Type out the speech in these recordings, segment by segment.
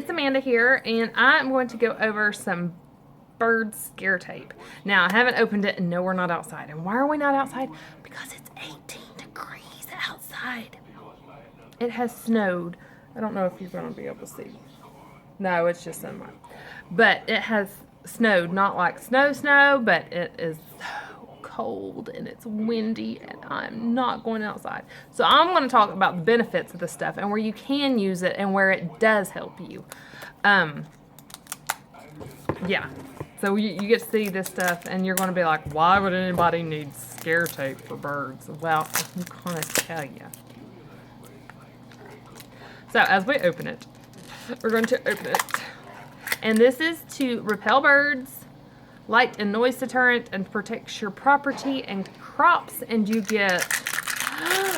it's Amanda here, and I'm going to go over some bird scare tape. Now, I haven't opened it, and no, we're not outside. And why are we not outside? Because it's 18 degrees outside. It has snowed. I don't know if you're going to be able to see. No, it's just sunlight. But it has snowed, not like snow, but it is so cold and it's windy, and I'm not going outside. So I'm going to talk about the benefits of this stuff and where you can use it and where it does help you. Yeah. So you get to see this stuff and you're going to be like, why would anybody need scare tape for birds? Well, I'm going to tell you. So as we open it, we're going to open it. And this is to repel birds, light and noise deterrent, and protects your property and crops. And you get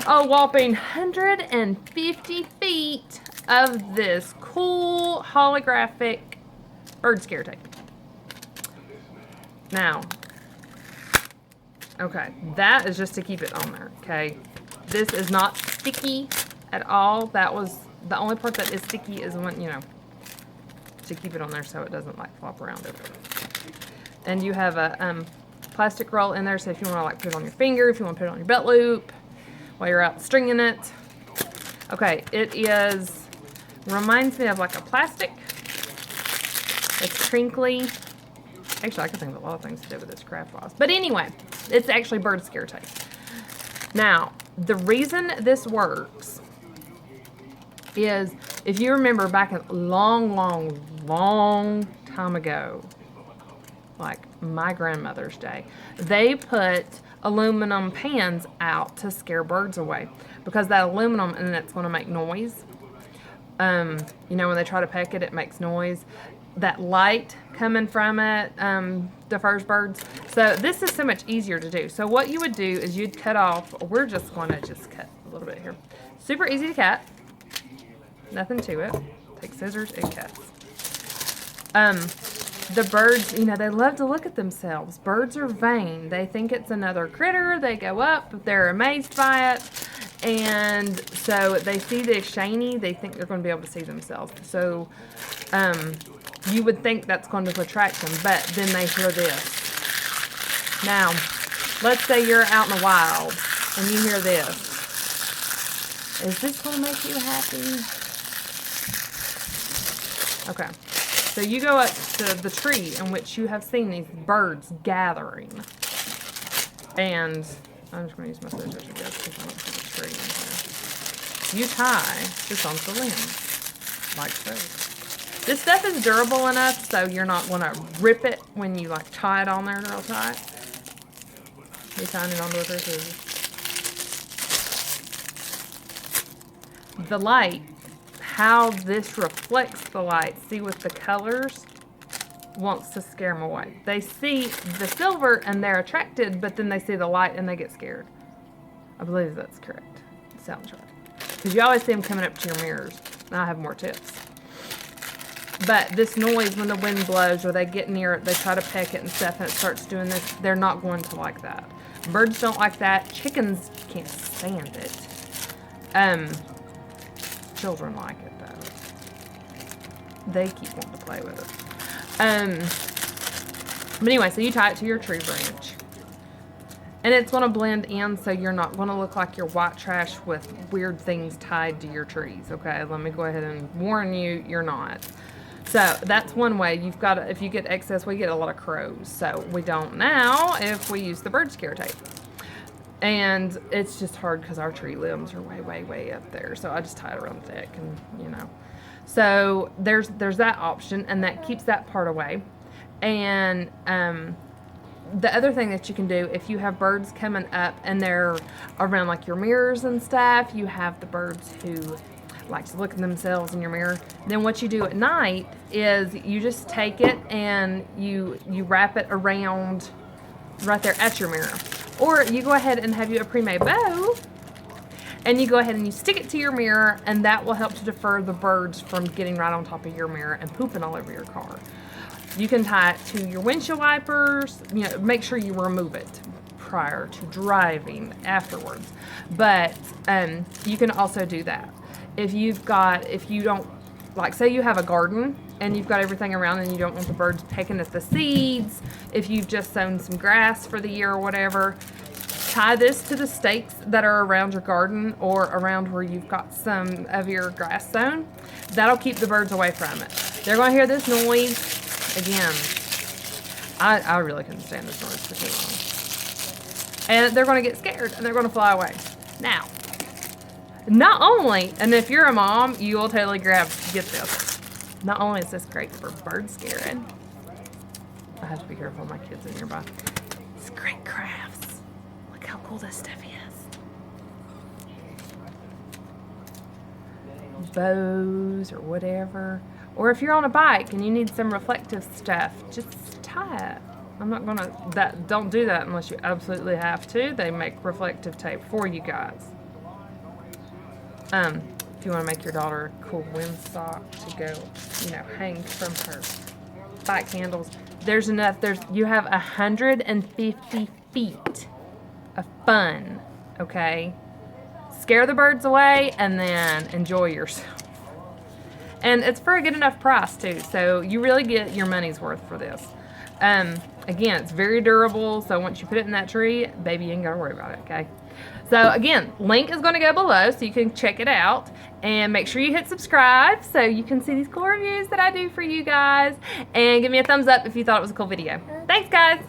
a whopping 150 feet of this cool holographic bird scare tape. Now, okay, that is just to keep it on there, okay? This is not sticky at all. That was the only part that is sticky is when, to keep it on there so it doesn't like flop around everywhere. And you have a plastic roll in there, so if you want to like put it on your finger, if you want to put it on your belt loop while you're out stringing it. Okay, it reminds me of like a plastic. It's crinkly. Actually, I can think of a lot of things to do with this craft wise. But anyway, it's actually bird scare tape. Now, the reason this works is, if you remember back a long time ago, like my grandmother's day, they put aluminum pans out to scare birds away because that aluminum, and it's going to make noise. When they try to peck it, it makes noise. That light coming from it defers birds. So this is so much easier to do. So what you would do is you'd cut off, we're just going to cut a little bit here. Super easy to cut. Nothing to it. Take scissors and cut. The birds, they love to look at themselves. Birds are vain. They think it's another critter. They go up. They're amazed by it. And so they see this shiny. They think they're going to be able to see themselves. So you would think that's going to attract them. But then they hear this. Now, let's say you're out in the wild and you hear this. Is this going to make you happy? Okay. So you go up to the tree in which you have seen these birds gathering. And I'm just going to use my scissors to go pick them up to the tree in here. You tie this onto the limb, like so. This stuff is durable enough so you're not going to rip it when you like tie it on there real tight. You're tying it onto a pair of scissors. The light, how this reflects the light, see with the colors, wants to scare them away. They see the silver and they're attracted, but then they see the light and they get scared. I believe that's correct. It sounds right. Because you always see them coming up to your mirrors. Now I have more tips. But this noise, when the wind blows or they get near it, they try to peck it and stuff, and it starts doing this, they're not going to like that. Birds don't like that. Chickens can't stand it. Children like it though. They keep wanting to play with it. But anyway, so you tie it to your tree branch. And it's going to blend in so you're not going to look like you're white trash with weird things tied to your trees. Okay, let me go ahead and warn you, you're not. So that's one way. You've got to, if you get excess, we get a lot of crows. So we don't now if we use the bird scare tape. And it's just hard because our tree limbs are way up there. So I just tie it around the deck and, So there's that option, and that keeps that part away. And the other thing that you can do, if you have birds coming up and they're around like your mirrors and stuff, you have the birds who like to look at themselves in your mirror, then what you do at night is you just take it and you wrap it around right there at your mirror. Or you go ahead and have you a pre-made bow, and you go ahead and you stick it to your mirror, and that will help to deter the birds from getting right on top of your mirror and pooping all over your car. You can tie it to your windshield wipers. Make sure you remove it prior to driving afterwards. But you can also do that. If you don't like say you have a garden and you've got everything around and you don't want the birds pecking at the seeds, if you've just sown some grass for the year or whatever, tie this to the stakes that are around your garden or around where you've got some of your grass sown. That'll keep the birds away from it. They're going to hear this noise. Again, I really couldn't stand this noise for too long. And they're going to get scared and they're going to fly away. Now, not only, and if you're a mom, you will totally get this. Not only is this great for bird scaring, I have to be careful, my kids are nearby. It's great crafts. Look how cool this stuff is. Bows or whatever. Or if you're on a bike and you need some reflective stuff, just tie it. I'm not gonna, don't do that unless you absolutely have to. They make reflective tape for you guys. If you want to make your daughter a cool windsock to go, hang from her bike handles, there's enough. You have 150 feet of fun, okay? Scare the birds away and then enjoy yourself. And it's for a good enough price too, so you really get your money's worth for this. Again, it's very durable, so once you put it in that tree, baby, you ain't gotta worry about it, okay? So again, link is going to go below so you can check it out. And make sure you hit subscribe so you can see these cool reviews that I do for you guys. And give me a thumbs up if you thought it was a cool video. Thanks, guys.